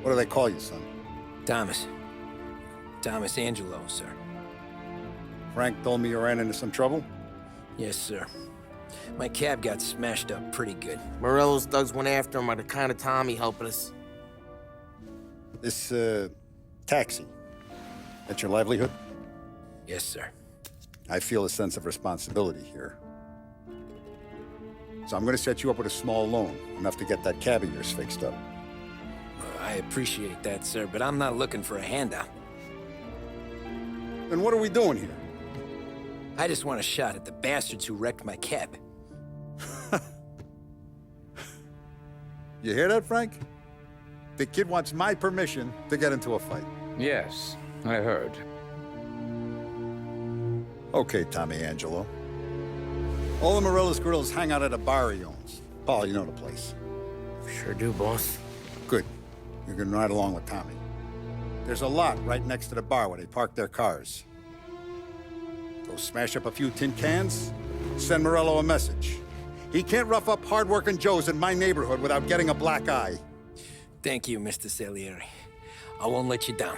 What do they call you, son? Thomas. Thomas Angelo, sir. Frank told me you ran into some trouble? Yes, sir. My cab got smashed up pretty good. Morello's thugs went after him by the kind of Tommy helping us. This, taxi. That's your livelihood? Yes, sir. I feel a sense of responsibility here. So I'm gonna set you up with a small loan, enough to get that cab of yours fixed up. I appreciate that, sir, but I'm not looking for a handout. Then what are we doing here? I just want a shot at the bastards who wrecked my cab. You hear that, Frank? The kid wants my permission to get into a fight. Yes, I heard. Okay, Tommy Angelo. All the Morello's girls hang out at a bar he owns. Paul, you know the place. Sure do, boss. Good. You can ride along with Tommy. There's a lot right next to the bar where they park their cars. Go smash up a few tin cans, send Morello a message. He can't rough up hard-working Joes in my neighborhood without getting a black eye. Thank you, Mr. Salieri. I won't let you down.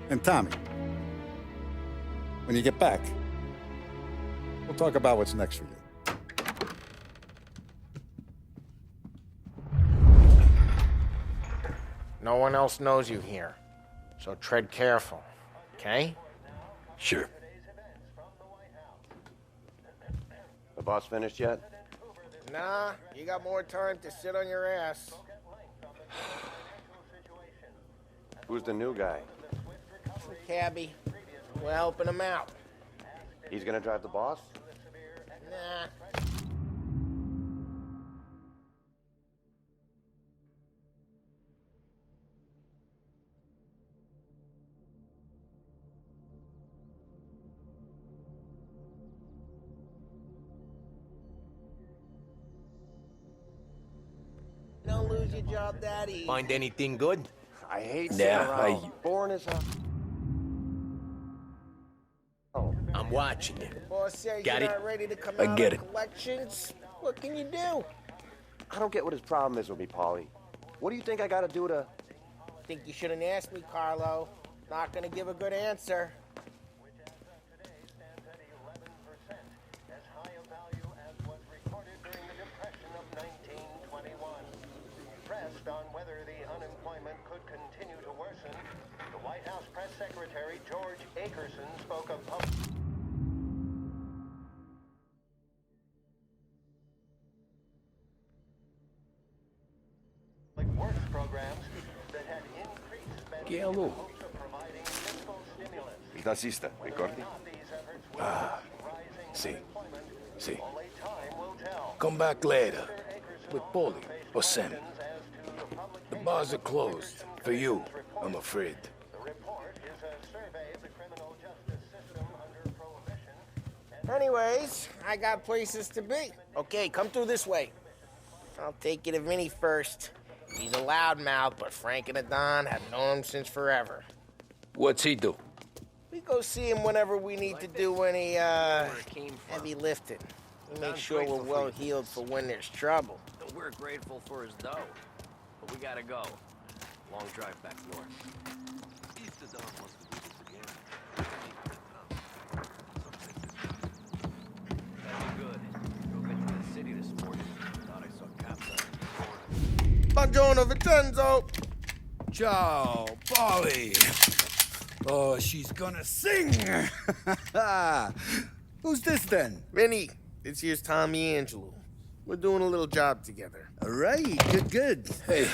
And Tommy, when you get back, we'll talk about what's next for you. No one else knows you here, so tread careful, okay? Sure. The boss finished yet? Nah, you got more time to sit on your ass. Who's the new guy? Cabby, we're helping him out. He's gonna drive the boss? Nah. Don't lose your job, Daddy. Find anything good? I hate sitting around. Boring as hell. Oh. I'm watching you. Boss says Got you're it? not ready to come I out get of it. collections. What can you do? I don't get what his problem is with me, Paulie. What do you think I gotta do to... Think you shouldn't ask me, Carlo. Not gonna give a good answer. On whether the unemployment could continue to worsen, the White House Press Secretary George Akerson spoke of public works programs that had increased spending in the hopes of providing fiscal stimulus. Il tassista, ricordi? Sì, sì. Only time will tell. Come back later. With Paulie or Sam. The bars are closed. For you, I'm afraid. The report is a survey of the criminal justice system under prohibition. Anyways, I got places to be. Okay, come through this way. I'll take you to Vinny first. He's a loudmouth, but Frank and the Don have known him since forever. What's he do? We go see him whenever we need to do any, heavy lifting. We make sure we're well healed for when there's trouble. We're grateful for his dough, but we gotta go. Long drive back north. East of Don wants to do this again. That'd be good. Drove into the city this morning. Thought I saw cops out. Buongiorno, Vincenzo! Ciao, Polly. Oh, she's gonna sing. Who's this then? Vinny, this here's Tommy Angelo. We're doing a little job together. All right, good. Hey,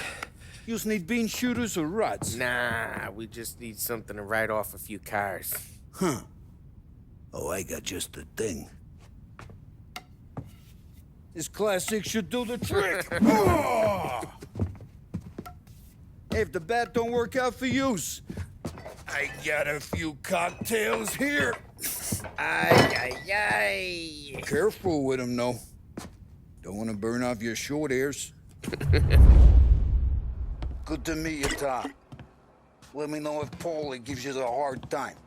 you need bean shooters or rods? Nah, we just need something to write off a few cars. Huh. Oh, I got just the thing. This classic should do the trick. Oh! Hey, if the bat don't work out for yous, I got a few cocktails here. Ay, ay, ay. Careful with them, though. Don't want to burn off your short hairs. Good to meet you, Tom. Let me know if Paulie gives you the hard time.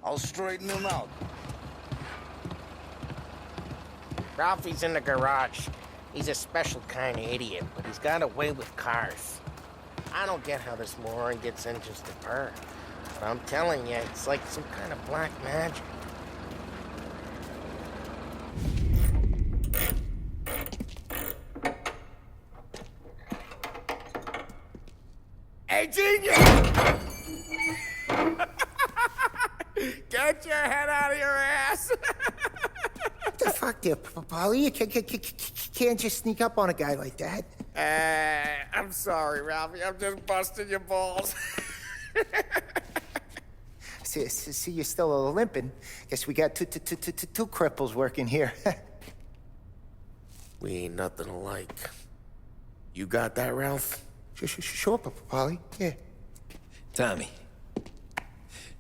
I'll straighten him out. Ralphie's in the garage. He's a special kind of idiot, but he's got a way with cars. I don't get how this moron gets engines to burn. But I'm telling you, it's like some kind of black magic. Hey, genius! Get your head out of your ass! What the fuck there, Polly? You can't just sneak up on a guy like that. I'm sorry, Ralphie. I'm just busting your balls. See, you're still limping. Guess we got two cripples working here. We ain't nothing alike. You got that, Ralph? Sure, Polly. Yeah. Tommy.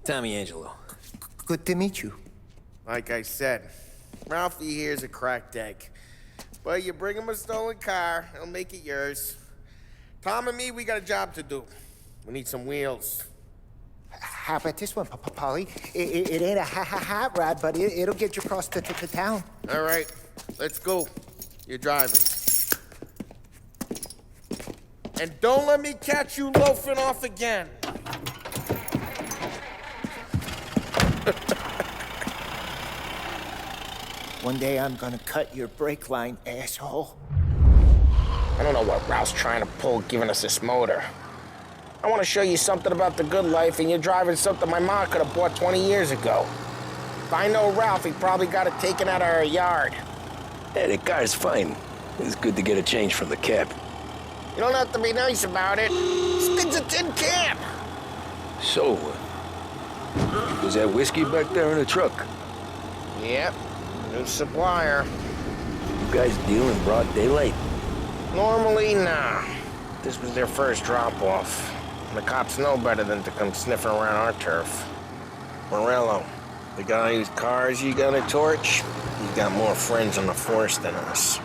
Tommy Angelo. Good to meet you. Like I said, Ralphie here's a cracked egg. But you bring him a stolen car, he'll make it yours. Tom and me, we got a job to do. We need some wheels. How about this one, Polly? It ain't a hot rod, but it'll get you across to town. All right, let's go. You're driving. And don't let me catch you loafing off again. One day I'm gonna cut your brake line, asshole. I don't know what Ralph's trying to pull giving us this motor. I want to show you something about the good life, and you're driving something my mom could have bought 20 years ago. If I know Ralph, he probably got it taken out of our yard. Hey, the car's fine. It's good to get a change from the cab. You don't have to be nice about it. Spins a tin can. So, was that whiskey back there in the truck? Yep, new supplier. You guys deal in broad daylight? Normally, nah. This was their first drop-off. The cops know better than to come sniffing around our turf. Morello, the guy whose cars you got a torch, he's got more friends on the force than us.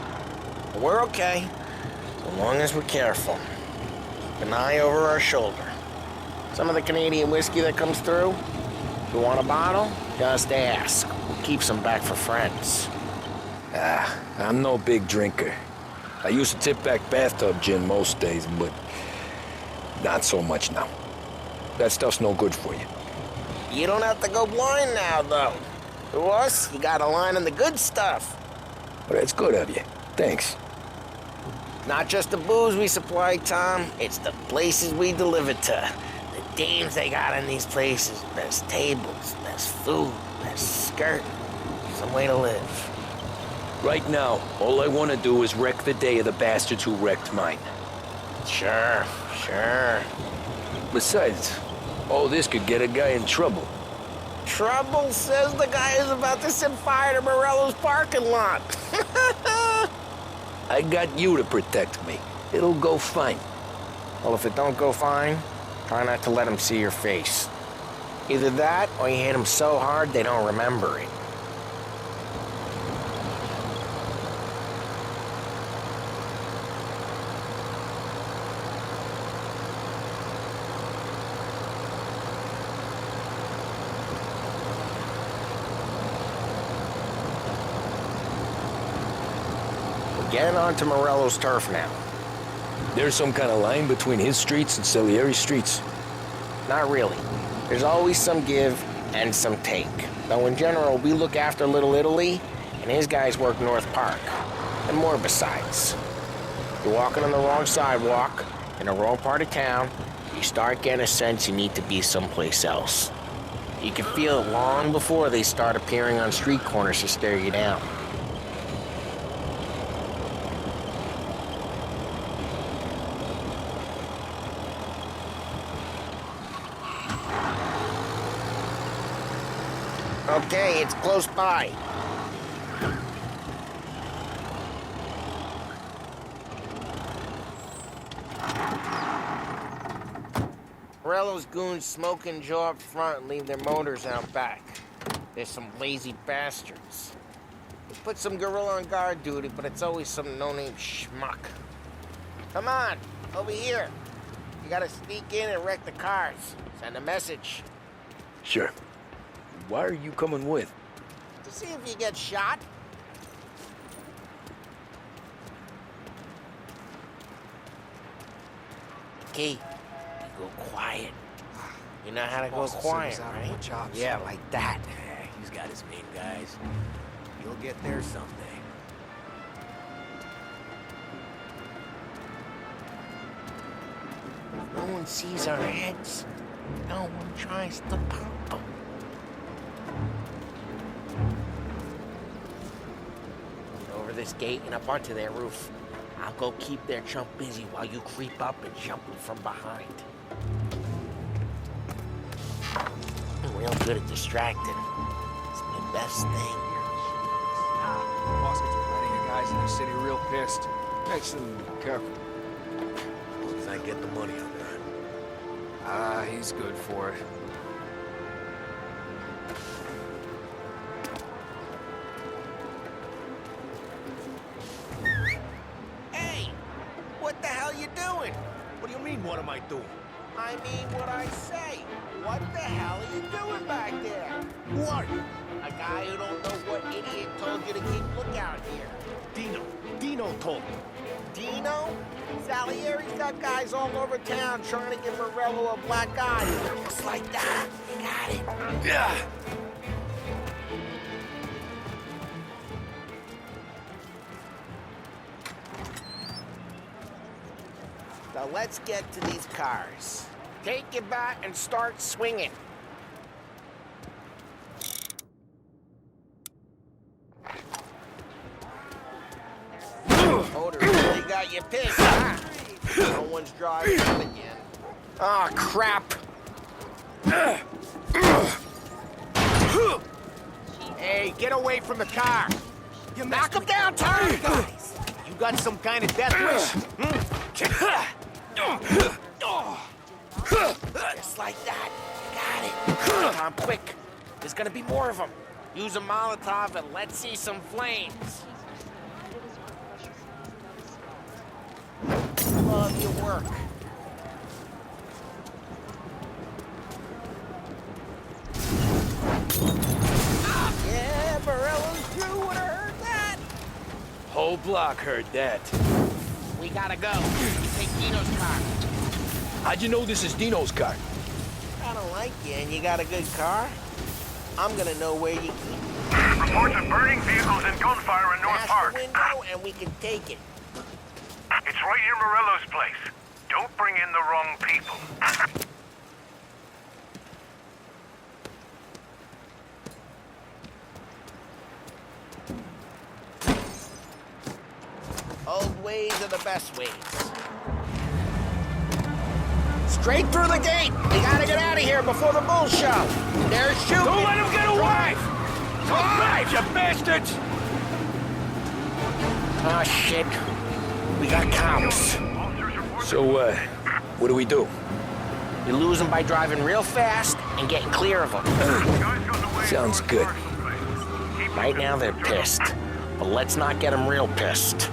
But we're okay, as long as we're careful. Keep an eye over our shoulder. Some of the Canadian whiskey that comes through, if you want a bottle, just ask. We'll keep some back for friends. I'm no big drinker. I used to tip back bathtub gin most days, but not so much now. That stuff's no good for you. You don't have to go blind now, though. To us, you got a line on the good stuff. Well, that's good of you. Thanks. Not just the booze we supply, Tom. It's the places we deliver to. The dames they got in these places. Best tables, best food, best skirt. Some way to live. Right now, all I want to do is wreck the day of the bastards who wrecked mine. Sure. Besides, all this could get a guy in trouble. Trouble, says the guy who's about to set fire to Morello's parking lot. I got you to protect me. It'll go fine. Well, if it don't go fine, try not to let them see your face. Either that, or you hit them so hard they don't remember it. Getting onto Morello's turf now. There's some kind of line between his streets and Salieri's streets. Not really. There's always some give and some take. Though in general, we look after Little Italy, and his guys work North Park. And more besides. You're walking on the wrong sidewalk, in the wrong part of town, you start getting a sense you need to be someplace else. You can feel it long before they start appearing on street corners to stare you down. Okay, it's close by. Morello's goons smoke and jaw up front and leave their motors out back. They're some lazy bastards. We put some gorilla on guard duty, but it's always some no-name schmuck. Come on, over here. You gotta sneak in and wreck the cars. Send a message. Sure. Why are you coming with? To see if you get shot. Key, you go quiet. You know how to go quiet, right? Yeah, like that. He's got his main guys. You'll get there someday. No one sees our heads. No one tries to pop them. Get over this gate and up onto their roof. I'll go keep their chump busy while you creep up and jump him from behind. I'm real good at distracting. It's my best thing. Boss gets plenty of guys in the city real pissed. Makes them careful. As long as I get the money on that. Ah, he's good for it. Hey! What the hell you doing? What do you mean, what am I doing? I mean what I say. What the hell are you doing back there? Who are you? A guy who don't know what idiot told you to keep lookout here. Dino told me. Dino? Salieri's got guys all over town trying to give Morello a black eye. Just like that. You got it. Yeah. Now let's get to these cars. Take your bat and start swinging. Motor really got you pissed, huh? No one's driving it again. Oh, crap. Hey, get away from the car. Knock him down, Tom! Guys, You got some kind of death wish? just like that. You got it. Tom, quick. There's gonna be more of them. Use a Molotov and let's see some flames. Love your work. Yeah, Morello's crew would have heard that. Whole block heard that. We gotta go. Take Dino's car. How'd you know this is Dino's car? I don't like you, and you got a good car. I'm gonna know where you keep Reports of burning vehicles and gunfire in North Smash Park. the window, and we can take it. It's right near Morello's place. Don't bring in the wrong people. Old ways are the best ways. Straight through the gate! We gotta get out of here before the bulls show! They're shooting! Don't let him get away! Drive! You bastards! Oh, shit. We got cops. So, what do we do? You lose them by driving real fast and getting clear of them. Sounds good. Right now they're pissed, but let's not get them real pissed.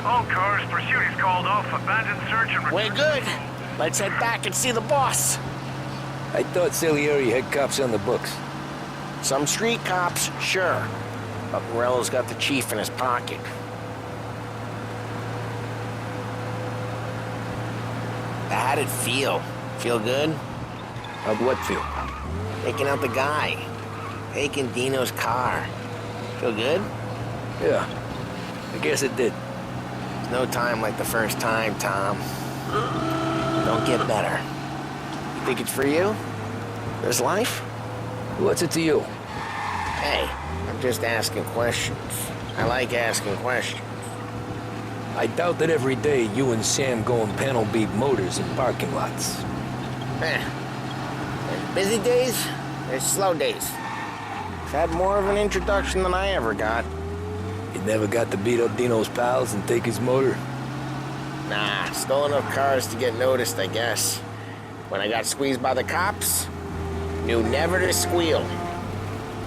All cars, pursuit is called off. Abandoned search and We're good. Let's head back and see the boss. I thought Salieri had cops on the books. Some street cops, sure. But Morello's got the chief in his pocket. How'd it feel? Feel good? How'd what feel? Taking out the guy. Taking Dino's car. Feel good? Yeah, I guess it did. No time like the first time, Tom. Don't get better. You think it's for you? This life? What's it to you? Hey, I'm just asking questions. I like asking questions. I doubt that every day you and Sam go and panel beat motors in parking lots. There's busy days, there's slow days. I've had more of an introduction than I ever got. You never got to beat up Dino's pals and take his motor? Nah, stole enough cars to get noticed, I guess. When I got squeezed by the cops, knew never to squeal.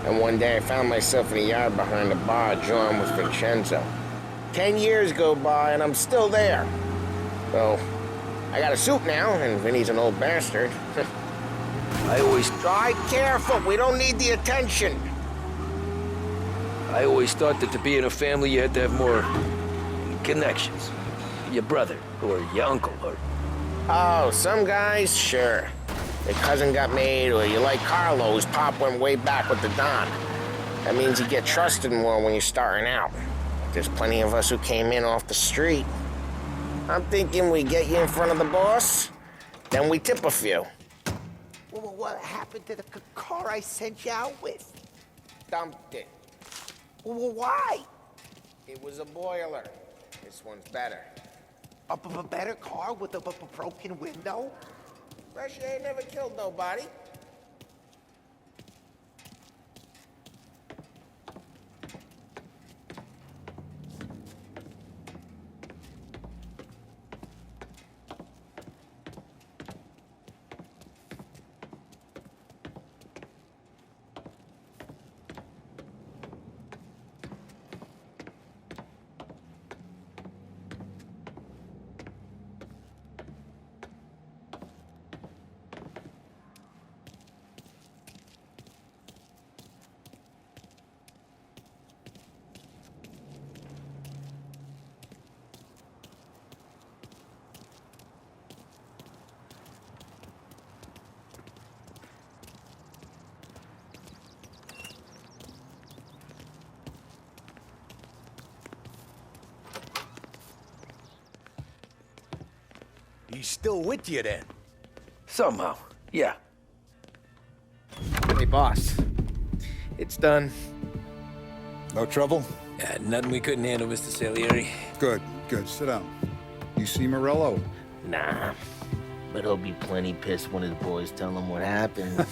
And one day I found myself in a yard behind the bar, drawing with Vincenzo. 10 years go by and I'm still there. So, I got a suit now, and Vinny's an old bastard. I always Drive careful, we don't need the attention. thought that to be in a family you had to have more connections. Your brother, or your uncle, or... Oh, some guys, sure. Their cousin got made, or you like Carlos, Pop went way back with the Don. That means you get trusted more when you're starting out. There's plenty of us who came in off the street. I'm thinking we get you in front of the boss, then we tip a few. Well, what happened to the car I sent you out with? Dumped it. Well, why? It was a boiler. This one's better. A better car with a broken window? Fresh air never killed nobody. He's still with you then? Somehow, yeah. Hey, boss. It's done. No trouble? Yeah, nothing we couldn't handle, Mr. Salieri. Good, good. Sit down. You see Morello? Nah. But he'll be plenty pissed when his boys tell him what happened.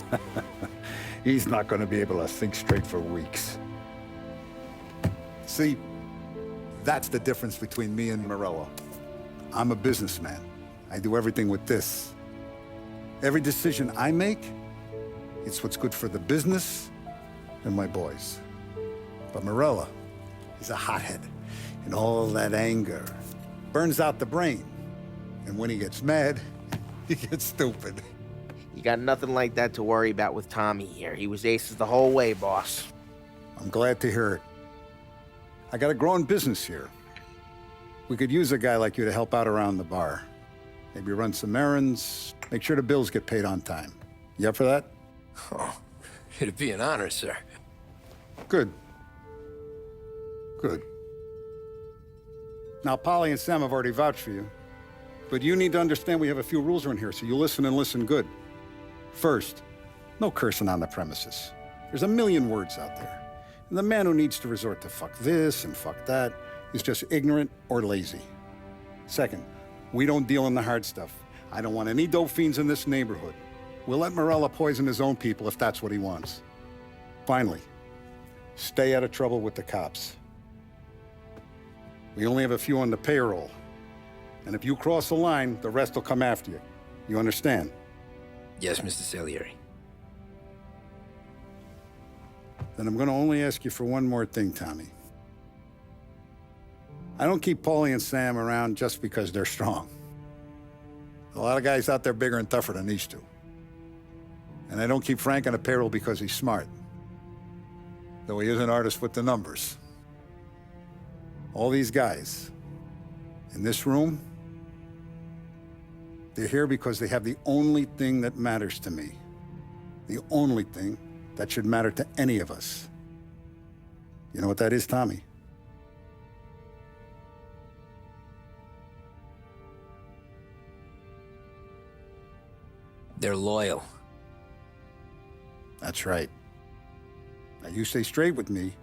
He's not going to be able to think straight for weeks. See, that's the difference between me and Morello. I'm a businessman. I do everything with this. Every decision I make, it's what's good for the business and my boys. But Morello, he's a hothead, and all that anger burns out the brain. And when he gets mad, he gets stupid. You got nothing like that to worry about with Tommy here. He was aces the whole way, boss. I'm glad to hear it. I got a growing business here. We could use a guy like you to help out around the bar. Maybe run some errands, make sure the bills get paid on time. You up for that? Oh, it'd be an honor, sir. Good. Good. Now, Polly and Sam have already vouched for you. But you need to understand we have a few rules around here, so you listen and listen good. First, no cursing on the premises. There's a million words out there. And the man who needs to resort to fuck this and fuck that is just ignorant or lazy. Second, we don't deal in the hard stuff. I don't want any dope fiends in this neighborhood. We'll let Morello poison his own people if that's what he wants. Finally, stay out of trouble with the cops. We only have a few on the payroll. And if you cross the line, the rest will come after you. You understand? Yes, Mr. Salieri. Then I'm going to only ask you for one more thing, Tommy. I don't keep Paulie and Sam around just because they're strong. A lot of guys out there bigger and tougher than these two. And I don't keep Frank on the payroll because he's smart. Though he is an artist with the numbers. All these guys in this room, they're here because they have the only thing that matters to me. The only thing that should matter to any of us. You know what that is, Tommy? They're loyal. That's right. Now, you stay straight with me,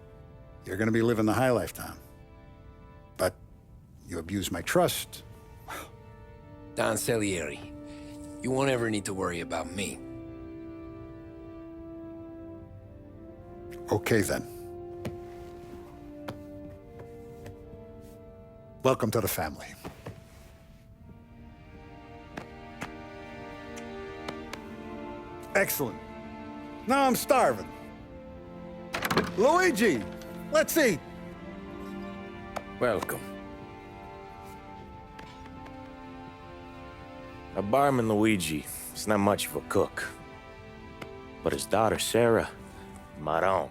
you're gonna be living the high life, Tom. But you abuse my trust. Don Salieri, you won't ever need to worry about me. Okay, then. Welcome to the family. Excellent. Now I'm starving. Luigi, let's eat. Welcome. Our barman Luigi is not much of a cook. But his daughter Sarah, Maron.